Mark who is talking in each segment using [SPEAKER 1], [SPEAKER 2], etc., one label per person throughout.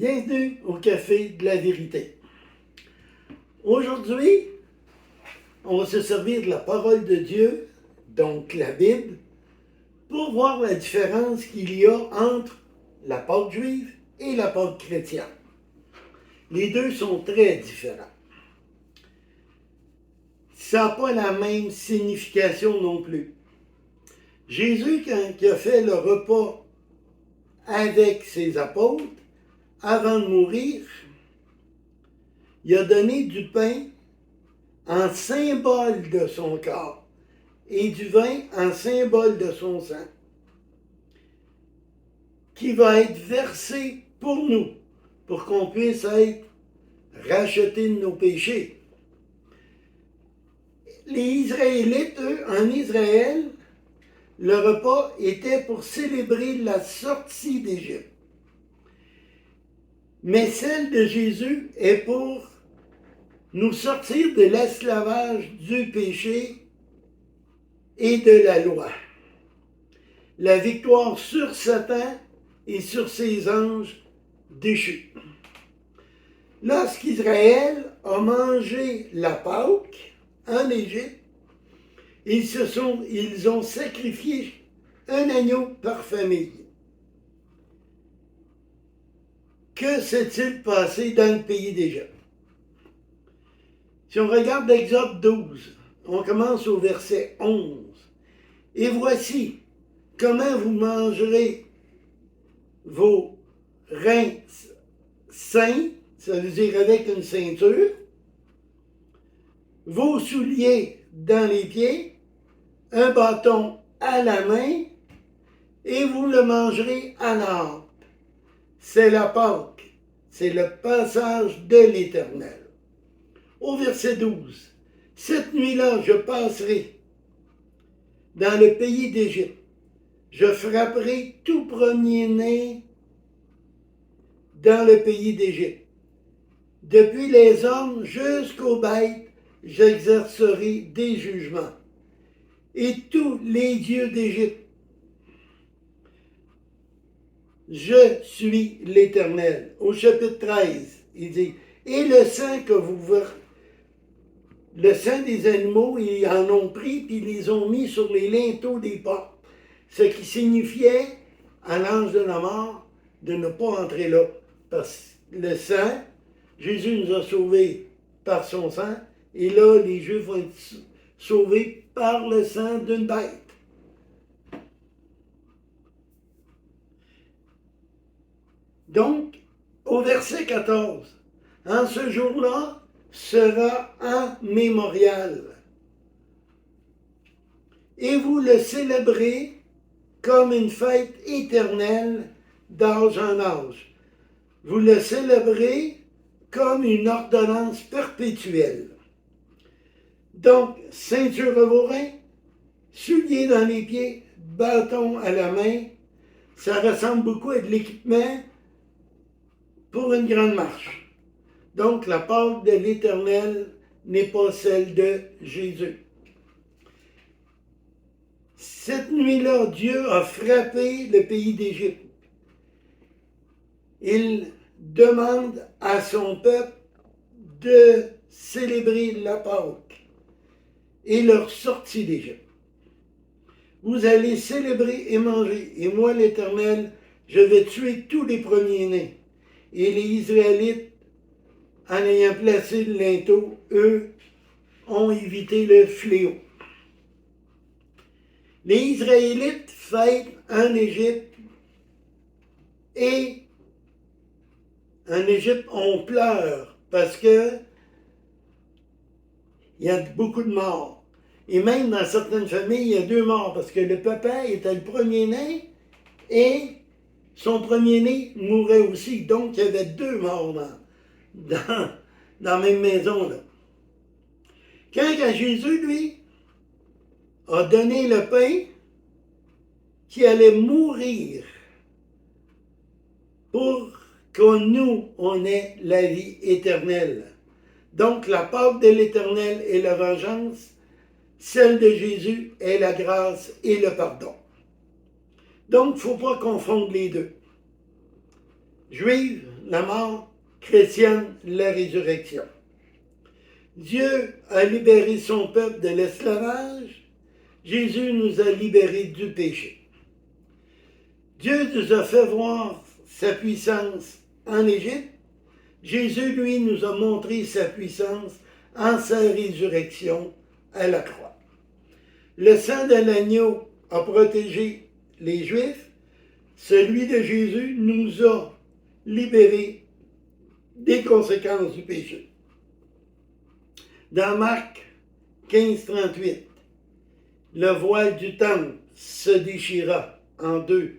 [SPEAKER 1] Bienvenue au Café de la Vérité. Aujourd'hui, on va se servir de la parole de Dieu, donc la Bible, pour voir la différence qu'il y a entre la Pâque juive et la Pâque chrétienne. Les deux sont très différents. Ça n'a pas la même signification non plus. Jésus, quand il a fait le repas avec ses apôtres, avant de mourir, il a donné du pain en symbole de son corps et du vin en symbole de son sang, qui va être versé pour nous, pour qu'on puisse être rachetés de nos péchés. Les Israélites, eux, en Israël, le repas était pour célébrer la sortie d'Égypte. Mais celle de Jésus est pour nous sortir de l'esclavage du péché et de la loi. La victoire sur Satan et sur ses anges déchus. Lorsqu'Israël a mangé la Pâque en Égypte, ils ont sacrifié un agneau par famille. Que s'est-il passé dans le pays d'Égypte? Si on regarde l'Exode 12, on commence au verset 11. Et voici comment vous mangerez vos reins saints, ça veut dire avec une ceinture, vos souliers dans les pieds, un bâton à la main, et vous le mangerez à l'âme. C'est la Pâque, c'est le passage de l'Éternel. Au verset 12, cette nuit-là, je passerai dans le pays d'Égypte. Je frapperai tout premier-né dans le pays d'Égypte. Depuis les hommes jusqu'aux bêtes, j'exercerai des jugements. Et tous les dieux d'Égypte, je suis l'Éternel. Au chapitre 13, il dit, et le sang que vous verrez, le sang des animaux, ils en ont pris, puis ils les ont mis sur les linteaux des portes. Ce qui signifiait à l'ange de la mort de ne pas entrer là. Parce que le sang, Jésus nous a sauvés par son sang, et là, les Juifs vont être sauvés par le sang d'une bête. Donc, au verset 14, en ce jour-là sera un mémorial. Et vous le célébrez comme une fête éternelle d'âge en âge. Vous le célébrez comme une ordonnance perpétuelle. Donc, ceinture à vos reins, souliers dans les pieds, bâton à la main, ça ressemble beaucoup à de l'équipement pour une grande marche. Donc, la Pâque de l'Éternel n'est pas celle de Jésus. Cette nuit-là, Dieu a frappé le pays d'Égypte. Il demande à son peuple de célébrer la Pâque et leur sortie d'Égypte. Vous allez célébrer et manger, et moi, l'Éternel, je vais tuer tous les premiers-nés. Et les Israélites, en ayant placé le linteau, eux, ont évité le fléau. Les Israélites fêtent en Égypte, et en Égypte, on pleure parce que il y a beaucoup de morts. Et même dans certaines familles, il y a 2 morts parce que le papa était le premier-né et son premier-né mourait aussi. Donc, il y avait 2 morts dans la même maison, là. Quand Jésus, lui, a donné le pain qui allait mourir pour que nous, on ait la vie éternelle. Donc, la Pâque de l'Éternel est la vengeance, celle de Jésus est la grâce et le pardon. Donc, il ne faut pas confondre les deux. Juive, la mort chrétienne, la résurrection. Dieu a libéré son peuple de l'esclavage. Jésus nous a libérés du péché. Dieu nous a fait voir sa puissance en Égypte. Jésus, lui, nous a montré sa puissance en sa résurrection à la croix. Le sang de l'agneau a protégé les Juifs. Celui de Jésus nous a libérés des conséquences du péché. Dans Marc 15, 38, le voile du temple se déchira en deux,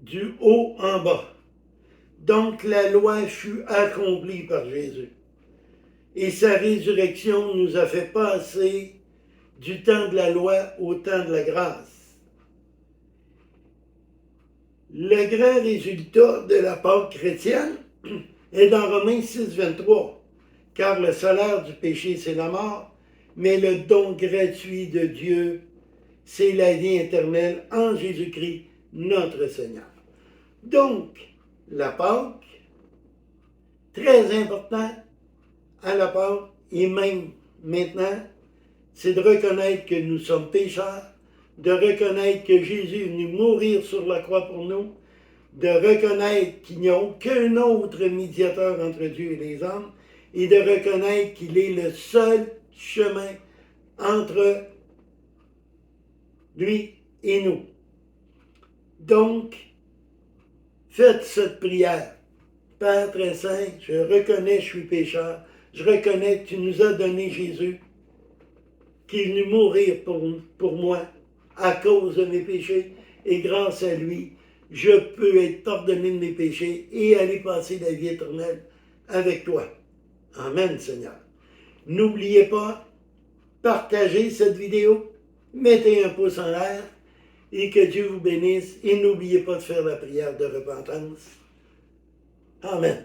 [SPEAKER 1] du haut en bas. Donc la loi fut accomplie par Jésus. Et sa résurrection nous a fait passer du temps de la loi au temps de la grâce. Le grand résultat de la Pâque chrétienne est dans Romains 6, 23. Car le salaire du péché, c'est la mort, mais le don gratuit de Dieu, c'est la vie éternelle en Jésus-Christ, notre Seigneur. Donc, la Pâque, très important à la Pâque, et même maintenant, c'est de reconnaître que nous sommes pécheurs, de reconnaître que Jésus est venu mourir sur la croix pour nous, de reconnaître qu'il n'y a aucun autre médiateur entre Dieu et les hommes, et de reconnaître qu'il est le seul chemin entre lui et nous. Donc, faites cette prière. Père très saint, je reconnais que je suis pécheur, je reconnais que tu nous as donné Jésus, qui est venu mourir pour moi à cause de mes péchés, et grâce à lui, je peux être pardonné de mes péchés et aller passer la vie éternelle avec toi. Amen, Seigneur. N'oubliez pas, partagez cette vidéo, mettez un pouce en l'air et que Dieu vous bénisse. Et n'oubliez pas de faire la prière de repentance. Amen.